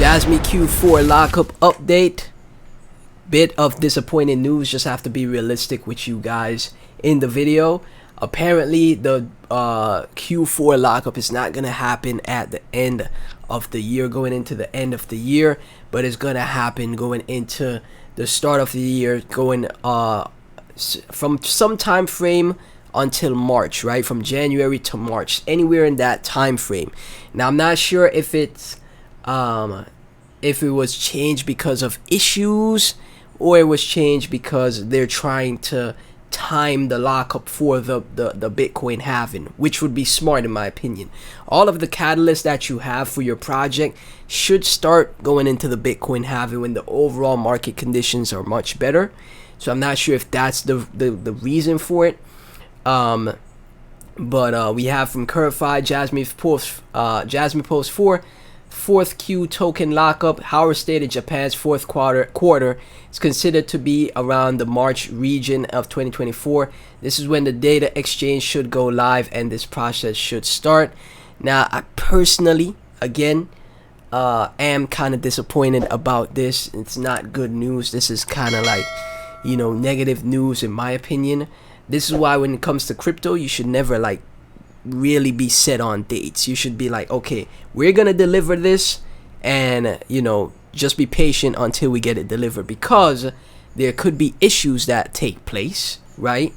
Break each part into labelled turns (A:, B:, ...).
A: Jasmy Q4 lockup update. Bit of disappointing news, just have to be realistic with you guys in the video. Apparently the Q4 lockup is not gonna happen at the end of the year, going into the end of the year, but it's gonna happen going into the start of the year, going from some time frame until March, right? From January to March, anywhere in that time frame. Now I'm not sure if it was changed because of issues, or it was changed because they're trying to time the lockup for the Bitcoin halving, which would be smart in my opinion. All of the catalysts that you have for your project should start going into the Bitcoin halving when the overall market conditions are much better. So I'm not sure if that's the reason for it. But we have from Curify, Jasmy Post 4, fourth Q token lockup. Howard stated Japan's fourth quarter is considered to be around the March region of 2024. This is when the data exchange should go live and this process should start. Now, I personally, again, am kind of disappointed about this. It's not good news. This is kind of like, you know, negative news in my opinion. This is why when it comes to crypto, you should never like really be set on dates. You should be like, okay, we're gonna deliver this, and you know, just be patient until we get it delivered, because there could be issues that take place, right?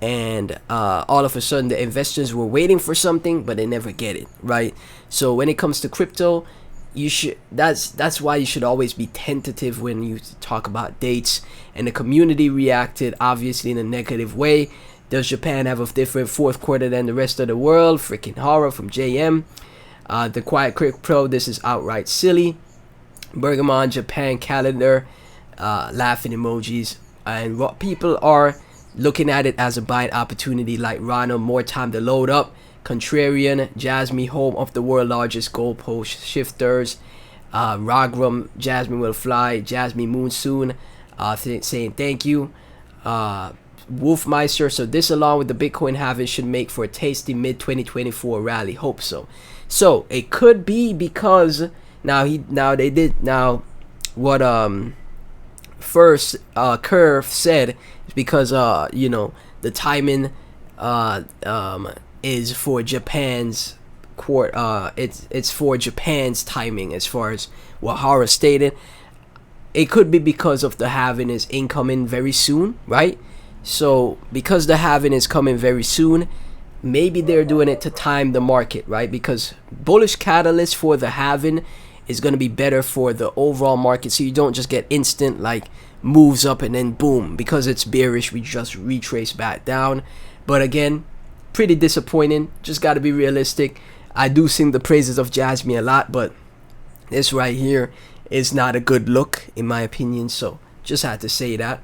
A: And all of a sudden the investors were waiting for something but they never get it, right? So when it comes to crypto, you should, that's why you should always be tentative when you talk about dates. And the community reacted obviously in a negative way. Does Japan have a different fourth quarter than the rest of the world? Freaking horror from JM. The Quiet Crick Pro, this is outright silly. Bergamon Japan calendar, laughing emojis. And what people are looking at it as a buying opportunity, like Ronald, more time to load up. Contrarian, Jasmy, home of the world's largest goalpost shifters. Ragram, Jasmy will fly. Jasmy moon soon, saying thank you. Wolfmeister, so this along with the Bitcoin halving should make for a tasty mid-2024 rally. Hope so. So it could be because what first Curve said is because you know, the timing is for Japan's it's for Japan's timing, as far as what Hara stated. It could be because of the halving is incoming very soon, right? So because the halving is coming very soon, maybe they're doing it to time the market, right? Because bullish catalyst for the halving is going to be better for the overall market, so you don't just get instant like moves up and then boom, because it's bearish we just retrace back down. But again, pretty disappointing. Just got to be realistic. I do sing the praises of Jasmy a lot, but this right here is not a good look in my opinion, so just had to say that.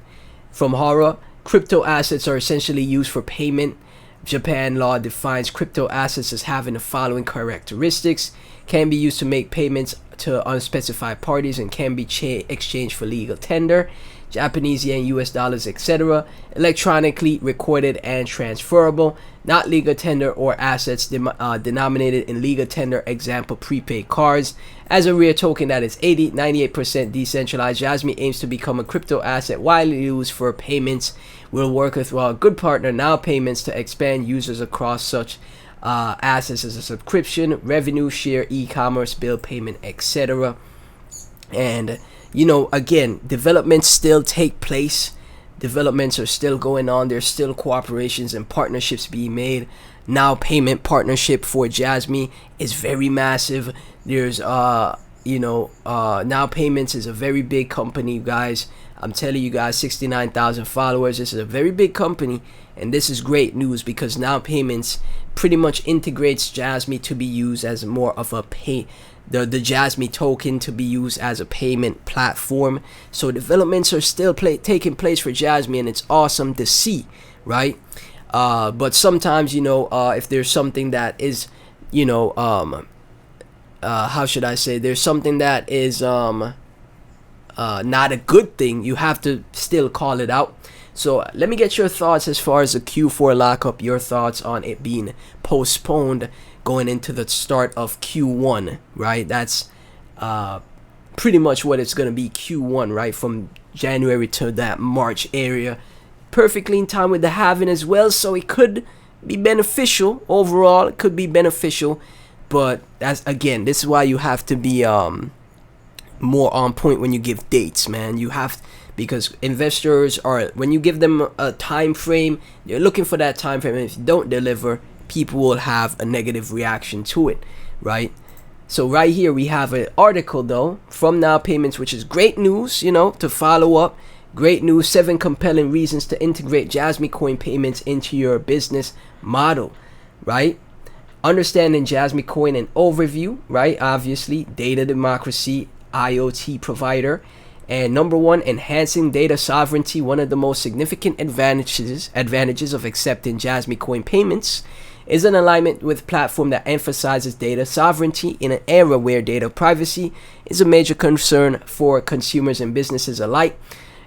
A: From Hara, crypto assets are essentially used for payment. Japan law defines crypto assets as having the following characteristics: can be used to make payments to unspecified parties and can be exchanged for legal tender. Japanese yen, US dollars, etc. Electronically recorded and transferable. Not legal tender or assets denominated in legal tender, example prepaid cards. As a rare token that is 98% decentralized, Jasmy aims to become a crypto asset widely used for payments. We'll work with a good partner, Now Payments, to expand users across such assets as a subscription, revenue share, e-commerce, bill payment, etc. And you know, again, developments still take place. Developments are still going on. There's still cooperations and partnerships being made. Now Payment partnership for Jasmy is very massive. There's Now Payments is a very big company, guys. I'm telling you guys, 69,000 followers. This is a very big company, and this is great news because Now Payments pretty much integrates Jasmy to be used as more of a the Jasmy token to be used as a payment platform. So developments are still taking place for Jasmy, and it's awesome to see, right? But sometimes, you know, if there's something that is, you know, how should I say, there's something that is not a good thing, you have to still call it out. So let me get your thoughts as far as the Q4 lockup, your thoughts on it being postponed going into the start of Q1, right? That's pretty much what it's going to be, Q1, right, from January to that March area, perfectly in time with the halving as well. So it could be beneficial overall. It could be beneficial, but as again, this is why you have to be more on point when you give dates, man. You have, because investors are, when you give them a time frame, they're looking for that time frame, and if you don't deliver, people will have a negative reaction to it, right? So right here we have an article though from Now Payments, which is great news, you know, to follow up. Great news: 7 compelling reasons to integrate Jasmy Coin payments into your business model, right? Understanding Jasmy Coin, an overview, right? Obviously, data democracy, IoT provider. And number 1, enhancing data sovereignty. One of the most significant advantages of accepting Jasmy Coin payments is an alignment with platform that emphasizes data sovereignty in an era where data privacy is a major concern for consumers and businesses alike.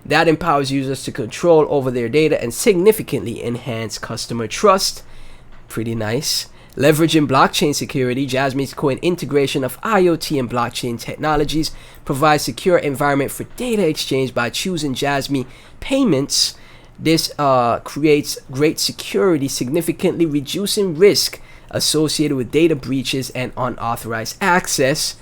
A: That empowers users to control over their data and significantly enhance customer trust. Pretty nice. Leveraging blockchain security, Jasmy Coin integration of IoT and blockchain technologies provides secure environment for data exchange. By choosing Jasmy payments, this creates great security, significantly reducing risk associated with data breaches and unauthorized access.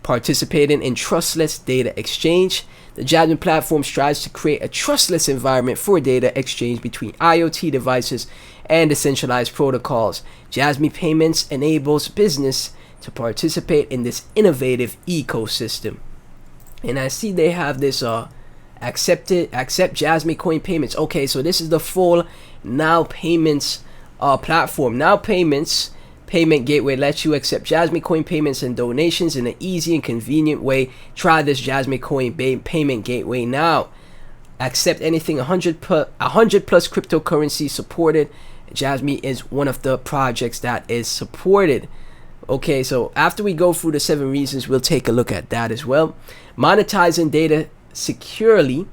A: Participating in trustless data exchange, the Jasmy platform strives to create a trustless environment for data exchange between IoT devices and decentralized protocols. Jasmy Payments enables business to participate in this innovative ecosystem. And I see they have this accept Jasmy Coin payments. Okay, so this is the full Now Payments platform. Now Payments payment gateway lets you accept Jasmy Coin payments and donations in an easy and convenient way. Try this Jasmy Coin payment gateway now. Accept anything 100 plus cryptocurrency supported. Jasmy is one of the projects that is supported. Okay, so after we go through the 7 reasons, we'll take a look at that as well. Monetizing data securely.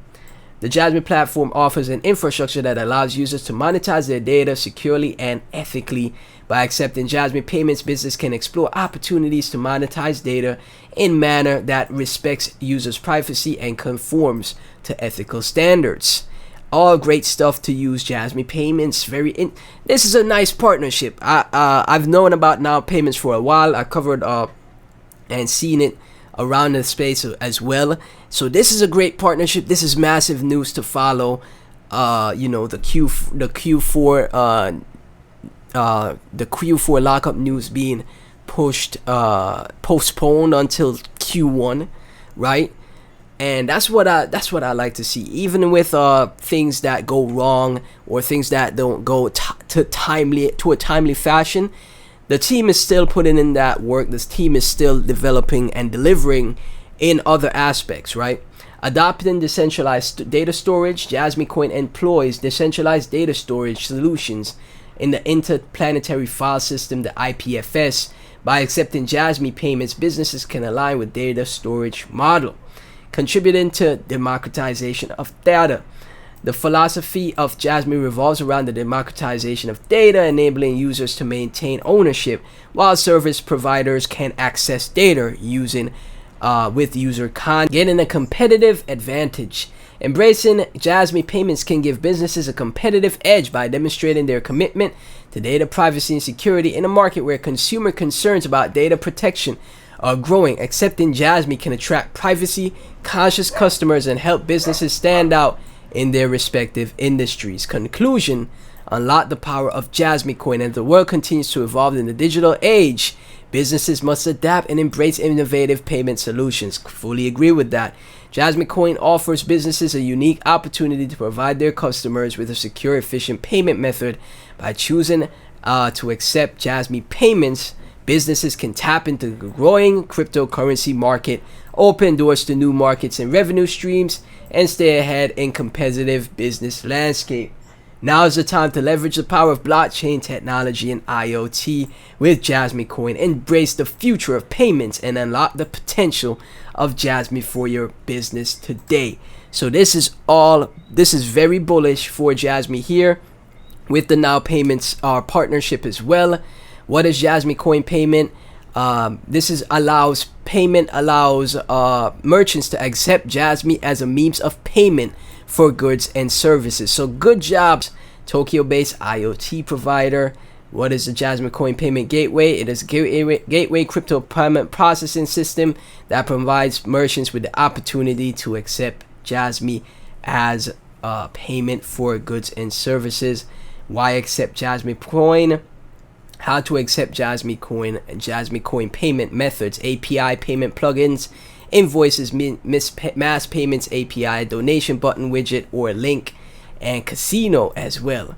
A: The Jasmy platform offers an infrastructure that allows users to monetize their data securely and ethically. By accepting Jasmy payments, business can explore opportunities to monetize data in a manner that respects users' privacy and conforms to ethical standards. All great stuff to use Jasmy payments. This is a nice partnership. I've known about Now Payments for a while. I covered and seen it around the space as well. So this is a great partnership. This is massive news to follow. You know, the Q4 lockup news being postponed until Q1, right? And that's what I like to see. Even with things that go wrong or things that don't go to a timely fashion, the team is still putting in that work. This team is still developing and delivering in other aspects, right? Adopting decentralized data storage, Jasmy Coin employs decentralized data storage solutions in the interplanetary file system, the IPFS. By accepting Jasmy payments, businesses can align with data storage model, contributing to democratization of data. The philosophy of Jasmy revolves around the democratization of data, enabling users to maintain ownership, while service providers can access data using with user content, getting a competitive advantage. Embracing Jasmy payments can give businesses a competitive edge by demonstrating their commitment to data privacy and security in a market where consumer concerns about data protection are growing. Accepting Jasmy can attract privacy-conscious customers and help businesses stand out in their respective industries. Conclusion: unlock the power of Jasmy Coin. As the world continues to evolve in the digital age, businesses must adapt and embrace innovative payment solutions. Fully agree with that. Jasmy Coin offers businesses a unique opportunity to provide their customers with a secure, efficient payment method. By choosing to accept Jasmy payments, businesses can tap into the growing cryptocurrency market, open doors to new markets and revenue streams, and stay ahead in competitive business landscape. Now is the time to leverage the power of blockchain technology and IoT with Jasmy Coin. Embrace the future of payments and unlock the potential of Jasmy for your business today. So this is very bullish for Jasmy here with the Now Payments partnership as well. What is Jasmy Coin payment? This allows merchants to accept Jasmy as a means of payment for goods and services. So good jobs, Tokyo-based IoT provider. What is the Jasmy Coin Payment Gateway? It is a gateway crypto payment processing system that provides merchants with the opportunity to accept Jasmy as payment for goods and services. Why accept Jasmy Coin? How to accept Jasmy Coin and Jasmy Coin payment methods, API payment plugins, invoices, mass payments API, donation button widget or link, and casino as well.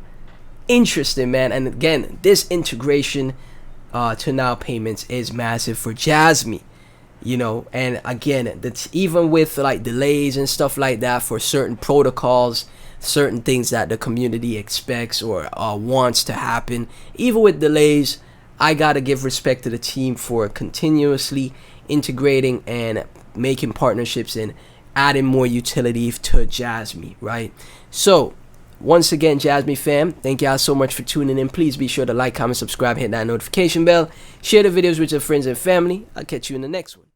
A: Interesting, man. And again, this integration to now payments is massive for Jasmy, you know. And again, that's even with like delays and stuff like that for certain protocols, certain things that the community expects or wants to happen. Even with delays, I gotta give respect to the team for continuously integrating and making partnerships and adding more utility to Jasmy, right? So once again, Jasmy fam, thank y'all so much for tuning in. Please be sure to like, comment, subscribe, hit that notification bell, share the videos with your friends and family. I'll catch you in the next one.